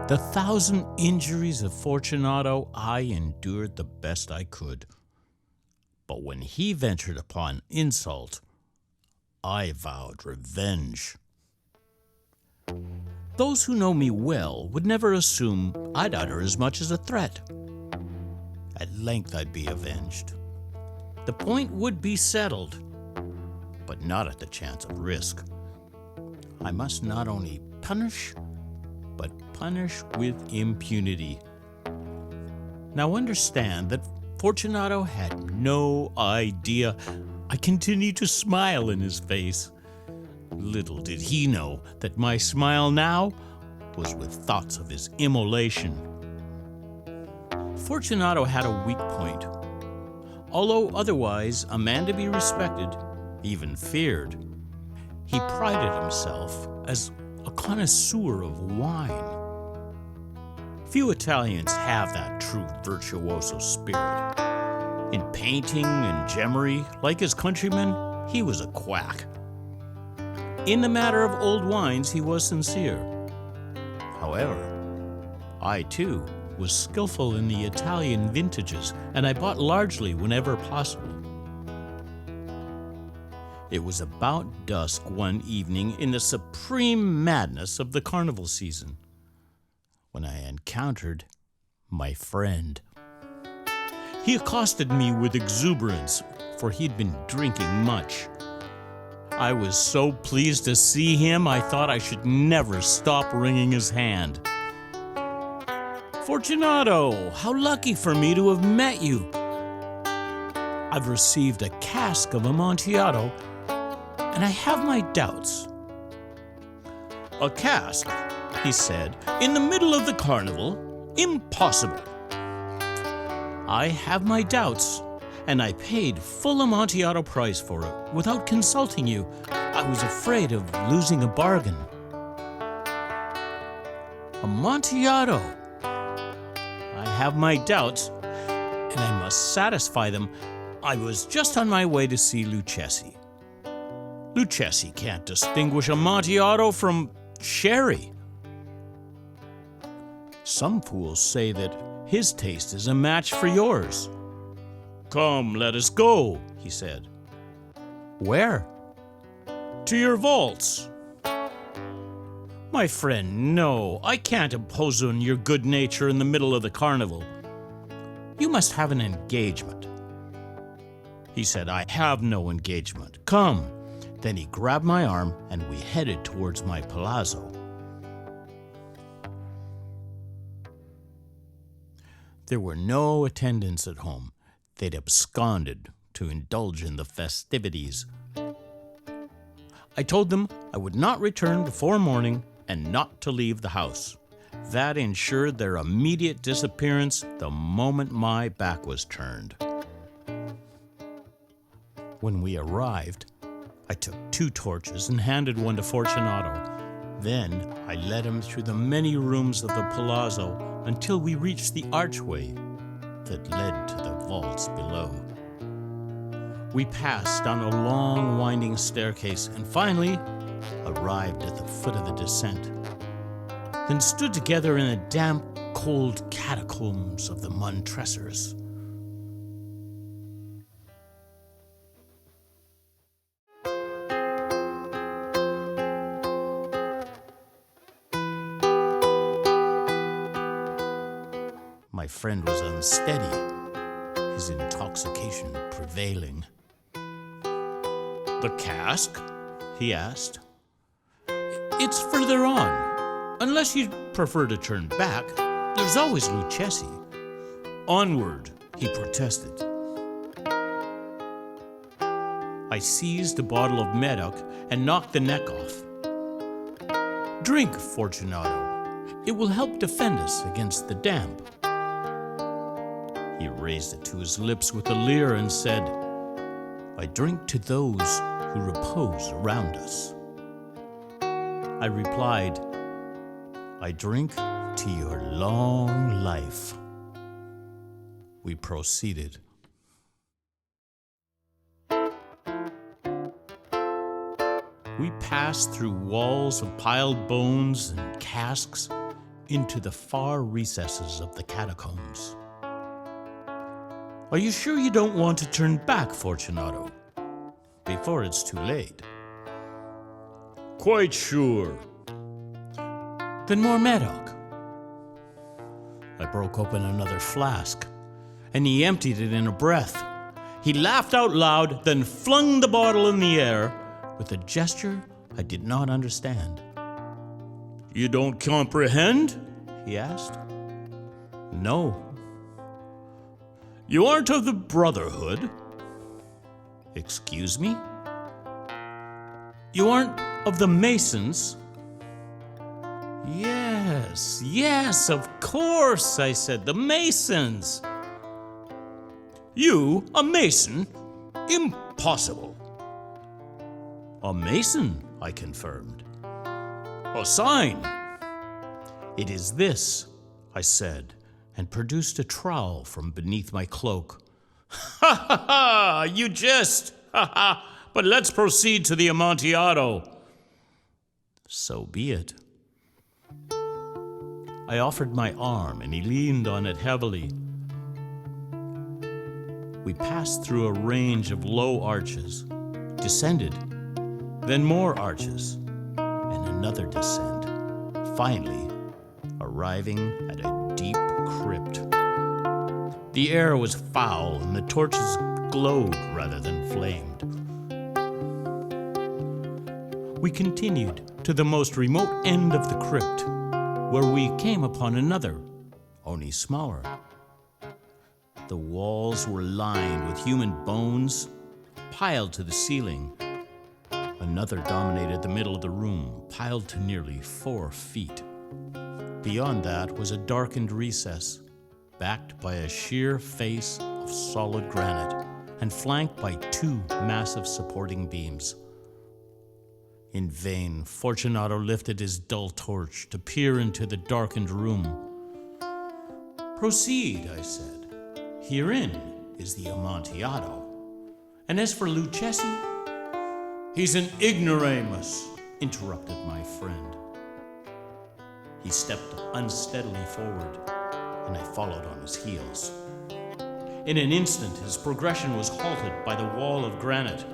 The 1,000 injuries of Fortunato I endured the best I could. But when he ventured upon insult, I vowed revenge. Those who know me well would never assume I'd utter as much as a threat. At length I'd be avenged. The point would be settled, but not at the chance of risk. I must not only punish, but punish with impunity. Now understand that Fortunato had no idea. I continued to smile in his face. Little did he know that my smile now was with thoughts of his immolation. Fortunato had a weak point. Although otherwise a man to be respected, even feared, he prided himself as a connoisseur of wine. Few Italians have that true virtuoso spirit. In painting and gemmery, like his countrymen, he was a quack. In the matter of old wines, he was sincere. However, I too was skillful in the Italian vintages, and I bought largely whenever possible. It was about dusk one evening in the supreme madness of the carnival season when I encountered my friend. He accosted me with exuberance, for he'd been drinking much. I was so pleased to see him, I thought I should never stop wringing his hand. Fortunato, how lucky for me to have met you. I've received a cask of Amontillado, and I have my doubts. A cask, he said, in the middle of the carnival? Impossible. I have my doubts, and I paid full Amontillado price for it without consulting you. I was afraid of losing a bargain. Amontillado. I have my doubts, and I must satisfy them. I was just on my way to see Lucchesi. Lucchesi can't distinguish Amontillado from sherry. Some fools say that his taste is a match for yours. Come, let us go, he said. Where? To your vaults. My friend, no, I can't impose on your good nature in the middle of the carnival. You must have an engagement. He said, I have no engagement. Come. Then he grabbed my arm and we headed towards my palazzo. There were no attendants at home. They'd absconded to indulge in the festivities. I told them I would not return before morning and not to leave the house. That ensured their immediate disappearance the moment my back was turned. When we arrived, I took 2 torches and handed one to Fortunato. Then I led him through the many rooms of the palazzo until we reached the archway that led to the vaults below. We passed down a long, winding staircase and finally arrived at the foot of the descent, then stood together in the damp, cold catacombs of the Montresors. My friend was unsteady, his intoxication prevailing. The cask? He asked. It's further on. Unless you'd prefer to turn back, there's always Lucchesi. Onward, he protested. I seized a bottle of Medoc and knocked the neck off. Drink, Fortunato. It will help defend us against the damp. He raised it to his lips with a leer and said, I drink to those who repose around us. I replied, I drink to your long life. We proceeded. We passed through walls of piled bones and casks, into the far recesses of the catacombs. Are you sure you don't want to turn back, Fortunato, before it's too late? Quite sure. Then more Medoc. I broke open another flask, and he emptied it in a breath. He laughed out loud, then flung the bottle in the air with a gesture I did not understand. You don't comprehend? He asked. No. You aren't of the Brotherhood? Excuse me? You aren't of the Masons? Yes, of course, I said. The Masons. You, a Mason? Impossible. A Mason, I confirmed. A sign. It is this, I said, and produced a trowel from beneath my cloak. Ha ha ha! You jest! Ha ha! But let's proceed to the Amontillado. So be it. I offered my arm, and he leaned on it heavily. We passed through a range of low arches, descended, then more arches, and another descent, finally arriving at a deep crypt. The air was foul, and the torches glowed rather than flamed. We continued to the most remote end of the crypt, where we came upon another, only smaller. The walls were lined with human bones, piled to the ceiling. Another dominated the middle of the room, piled to nearly 4 feet. Beyond that was a darkened recess, backed by a sheer face of solid granite and flanked by 2 massive supporting beams. In vain, Fortunato lifted his dull torch to peer into the darkened room. Proceed, I said. Herein is the Amontillado. And as for Lucchesi, he's an ignoramus, interrupted my friend. He stepped unsteadily forward, and I followed on his heels. In an instant, his progression was halted by the wall of granite.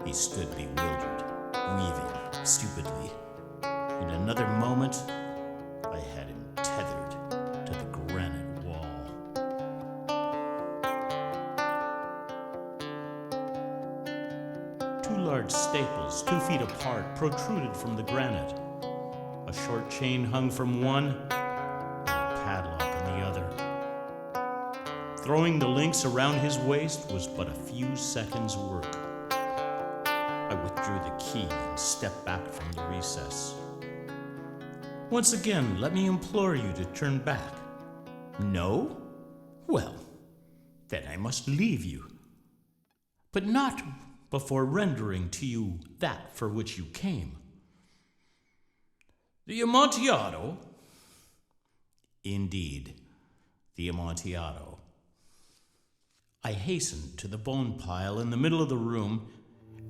He stood bewildered, weaving stupidly. In another moment, I had him tethered to the granite wall. Two large staples, 2 feet apart, protruded from the granite. A short chain hung from one, and a padlock in the other. Throwing the links around his waist was but a few seconds' work. I withdrew the key and stepped back from the recess. Once again, let me implore you to turn back. No? Well, then I must leave you. But not before rendering to you that for which you came. The Amontillado? Indeed, the Amontillado. I hastened to the bone pile in the middle of the room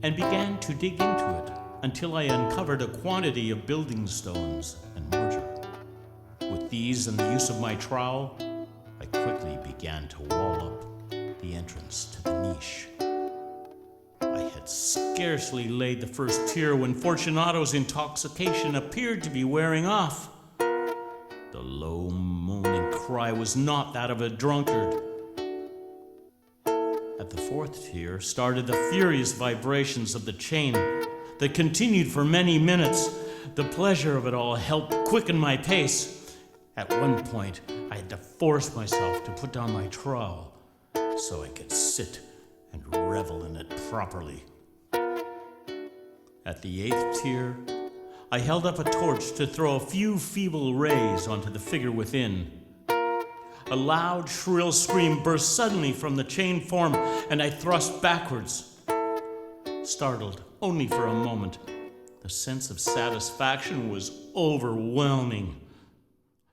and began to dig into it until I uncovered a quantity of building stones and mortar. With these and the use of my trowel, I quickly began to wall up the entrance to the niche. I had scarcely laid the first tier when Fortunato's intoxication appeared to be wearing off. The low moaning cry was not that of a drunkard. At the 4th tier started the furious vibrations of the chain that continued for many minutes. The pleasure of it all helped quicken my pace. At one point, I had to force myself to put down my trowel so I could sit and revel in it properly. At the 8th tier, I held up a torch to throw a few feeble rays onto the figure within. A loud, shrill scream burst suddenly from the chain form, and I thrust backwards. Startled only for a moment, the sense of satisfaction was overwhelming.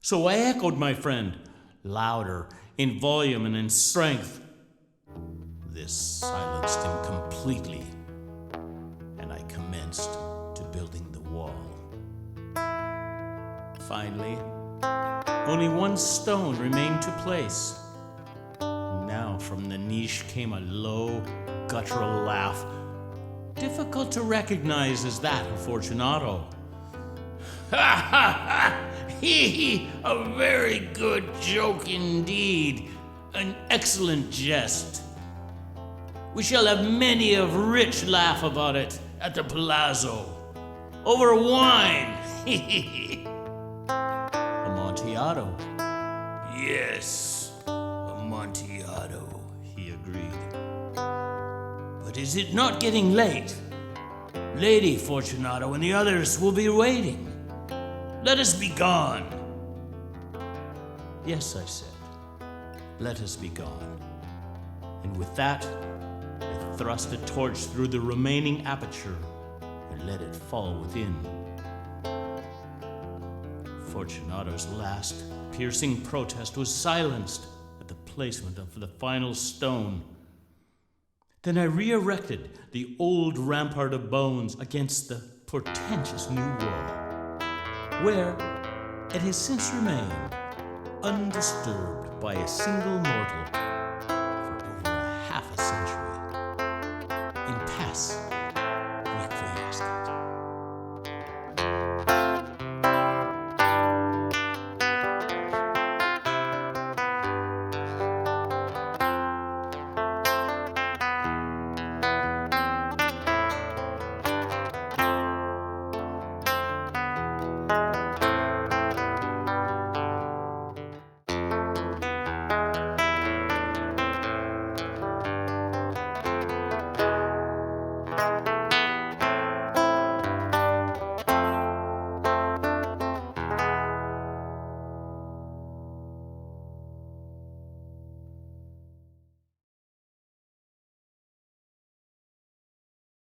So I echoed my friend, louder in volume and in strength. This silenced him completely, and I commenced to building the wall. Finally, Only one stone remained to place. Now from the niche came a low, guttural laugh, difficult to recognize as that of Fortunato. Ha ha ha! Hee! A very good joke indeed. An excellent jest. We shall have many a rich laugh about it at the palazzo. Over wine. Amontillado. Yes, Amontillado, he agreed. But is it not getting late? Lady Fortunato and the others will be waiting. Let us be gone. Yes, I said. Let us be gone. And with that, I thrust a torch through the remaining aperture and let it fall within. Fortunato's last piercing protest was silenced at the placement of the final stone. Then I re-erected the old rampart of bones against the portentous new wall, where it has since remained undisturbed by a single mortal for over half a century. Impasse.